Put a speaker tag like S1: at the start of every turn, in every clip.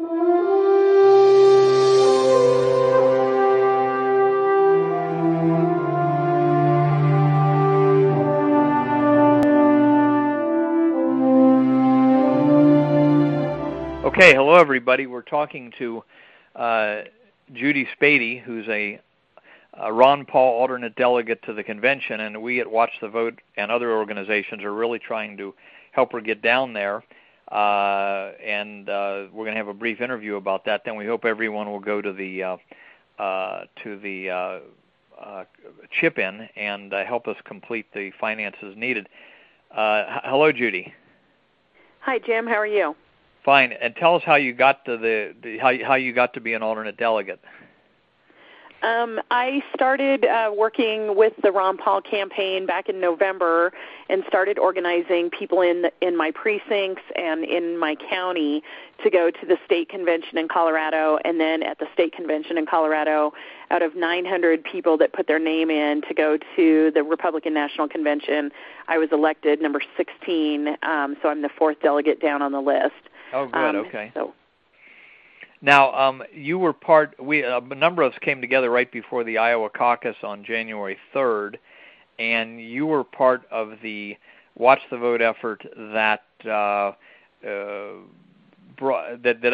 S1: Okay, hello everybody. We're talking to Judy Spady, who's a Ron Paul alternate delegate to the convention, and we at Watch the Vote and other organizations are really trying to help her get down there. And we're going to have a brief interview about that. Then we hope everyone will go to the chip-in and help us complete the finances needed. Hello, Judy.
S2: Hi, Jim. How are you?
S1: Fine, and tell us how you got to how you got to be an alternate delegate.
S2: I started working with the Ron Paul campaign back in November and started organizing people in my precincts and in my county to go to the state convention in Colorado. And then at the state convention in Colorado, out of 900 people that put their name in to go to the Republican National Convention, I was elected number 16, so I'm the fourth delegate down on the list.
S1: Oh, good. Okay. Now, you were part. A number of us came together right before the Iowa caucus on January 3rd, and you were part of the Watch the Vote effort that that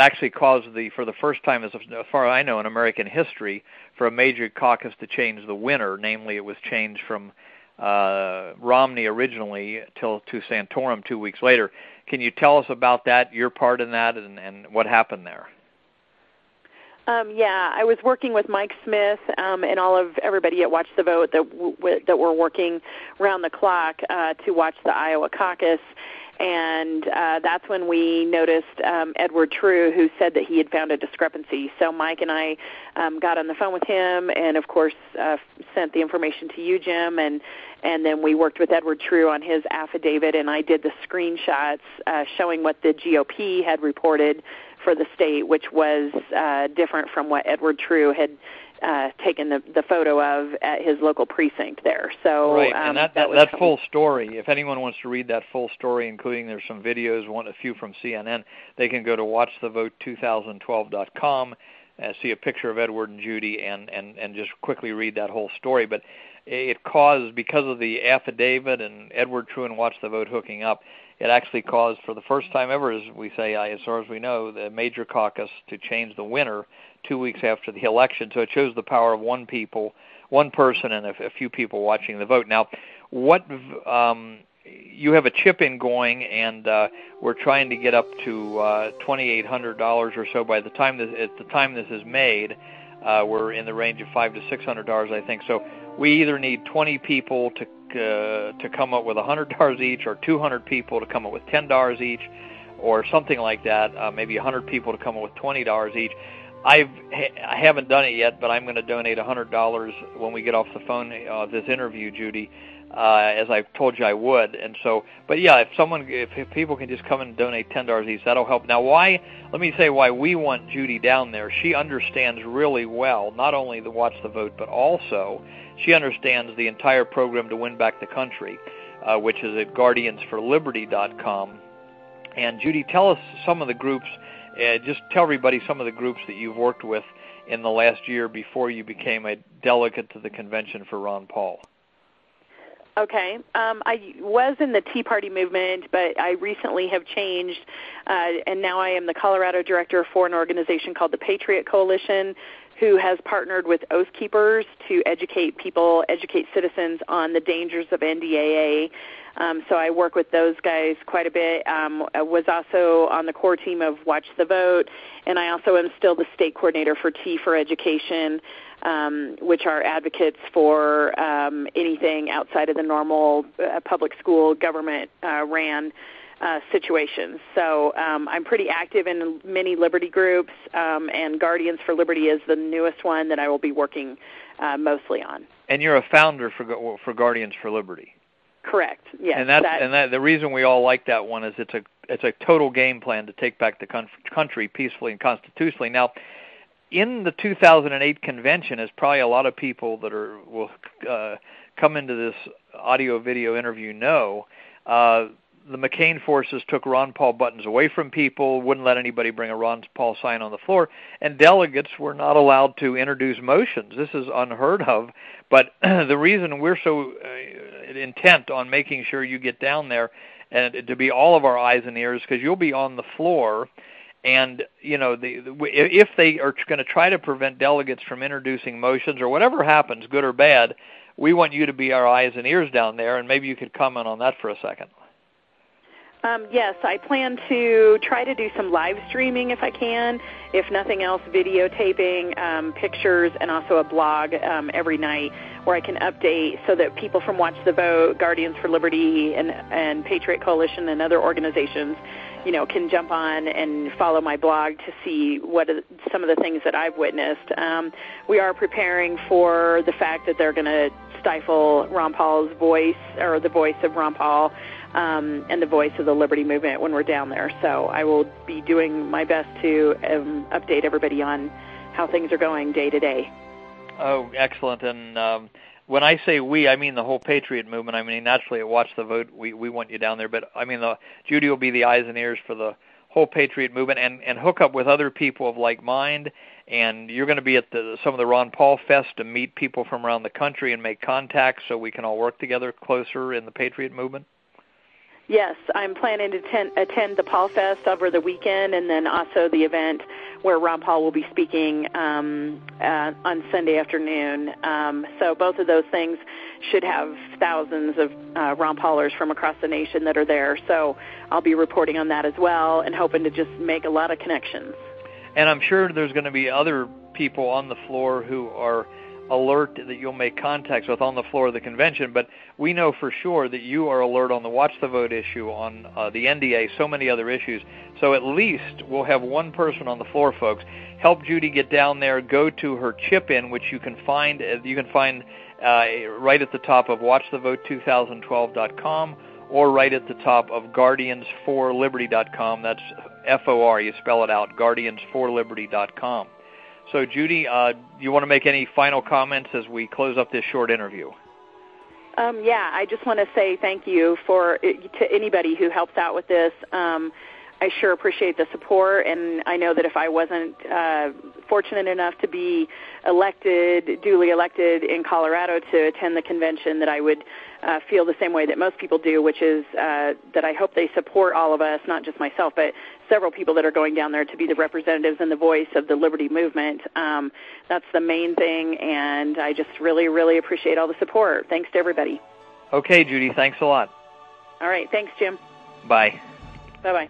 S1: actually caused for the first time, as far as I know, in American history, for a major caucus to change the winner. Namely, it was changed from Romney originally to Santorum 2 weeks later. Can you tell us about that, your part in that, and what happened there?
S2: Yeah, I was working with Mike Smith and everybody at Watch the Vote that were working around the clock to watch the Iowa caucus. And that's when we noticed Edward True, who said that he had found a discrepancy. So Mike and I got on the phone with him and, of course, sent the information to you, Jim, and then we worked with Edward True on his affidavit, and I did the screenshots showing what the GOP had reported for the state, which was different from what Edward True had taken the photo of at his local precinct there. So
S1: right, and that full story, if anyone wants to read that full story, including there's some videos, a few from CNN, they can go to watchthevote2012.com, see a picture of Edward and Judy, and just quickly read that whole story. But it caused, because of the affidavit and Edward True and Watch the Vote hooking up, it actually caused, for the first time ever, as we say, as far as we know, the major caucus to change the winner 2 weeks after the election. So it shows the power of one person, and a few people watching the vote. Now, you have a chip-in going, and we're trying to get up to $2,800 or so by the time this is made. We're in the range of $500 to $600, I think. So we either need 20 people to come up with $100 each, or 200 people to come up with $10 each, or something like that. Maybe 100 people to come up with $20 each. I haven't done it yet, but I'm going to donate $100 when we get off the phone this interview, Judy, as I told you I would. And so, but yeah, if people can just come and donate $10 each, that'll help. Now, let me say why we want Judy down there. She understands really well not only the Watch the Vote, but also she understands the entire program to win back the country, which is at guardiansforliberty.com. And Judy, tell us some of the groups. Just tell everybody some of the groups that you've worked with in the last year before you became a delegate to the convention for Ron Paul.
S2: Okay. I was in the Tea Party movement, but I recently have changed, and now I am the Colorado director for an organization called the Patriot Coalition, who has partnered with Oath Keepers to educate citizens on the dangers of NDAA. So I work with those guys quite a bit. I was also on the core team of Watch the Vote, and I also am still the state coordinator for Tea for Education, which are advocates for anything outside of the normal public school government ran situations. So I'm pretty active in many liberty groups, and Guardians for Liberty is the newest one that I will be working mostly on. And
S1: you're a founder for Guardians for Liberty.
S2: Correct. Yes.
S1: And the reason we all like that one is it's a total game plan to take back the country peacefully and constitutionally. Now, in the 2008 convention, as probably a lot of people that will come into this audio-video interview know, the McCain forces took Ron Paul buttons away from people, wouldn't let anybody bring a Ron Paul sign on the floor, and delegates were not allowed to introduce motions. This is unheard of, but the reason we're so intent on making sure you get down there and to be all of our eyes and ears, because you'll be on the floor, and if they are going to try to prevent delegates from introducing motions or whatever happens, good or bad, we want you to be our eyes and ears down there, and maybe you could comment on that for a second.
S2: Yes, I plan to try to do some live streaming if I can. If nothing else, videotaping, pictures, and also a blog every night where I can update so that people from Watch the Vote, Guardians for Liberty, and Patriot Coalition and other organizations, can jump on and follow my blog to see what are some of the things that I've witnessed. We are preparing for the fact that they're going to stifle Ron Paul's voice, or the voice of Ron Paul, and the voice of the Liberty Movement when we're down there. So I will be doing my best to update everybody on how things are going day to day.
S1: Oh, excellent. And when I say we, I mean the whole Patriot Movement. I mean, naturally at Watch the Vote, we want you down there. But, I mean, Judy will be the eyes and ears for the whole Patriot Movement and hook up with other people of like mind. And you're going to be at some of the Ron Paul Fest to meet people from around the country and make contacts so we can all work together closer in the Patriot Movement?
S2: Yes, I'm planning to attend the Paul Fest over the weekend, and then also the event where Ron Paul will be speaking on Sunday afternoon. So both of those things should have thousands of Ron Paulers from across the nation that are there. So I'll be reporting on that as well and hoping to just make a lot of connections.
S1: And I'm sure there's going to be other people on the floor who are alert that you'll make contacts with on the floor of the convention, but we know for sure that you are alert on the Watch the Vote issue, on the NDA, so many other issues. So at least we'll have one person on the floor, folks. Help Judy get down there. Go to her chip-in, which you can find right at the top of watchthevote2012.com or right at the top of guardians4liberty.com. That's F-O-R. You spell it out, guardians4liberty.com. So, Judy, you want to make any final comments as we close up this short interview?
S2: Yeah, I just want to say thank you to anybody who helps out with this. I sure appreciate the support, and I know that if I wasn't fortunate enough to be duly elected in Colorado to attend the convention, that I would feel the same way that most people do, which is that I hope they support all of us, not just myself, but several people that are going down there to be the representatives and the voice of the Liberty Movement. That's the main thing, and I just really, really appreciate all the support. Thanks to everybody.
S1: Okay, Judy, thanks a lot.
S2: All right, thanks, Jim.
S1: Bye.
S2: Bye-bye.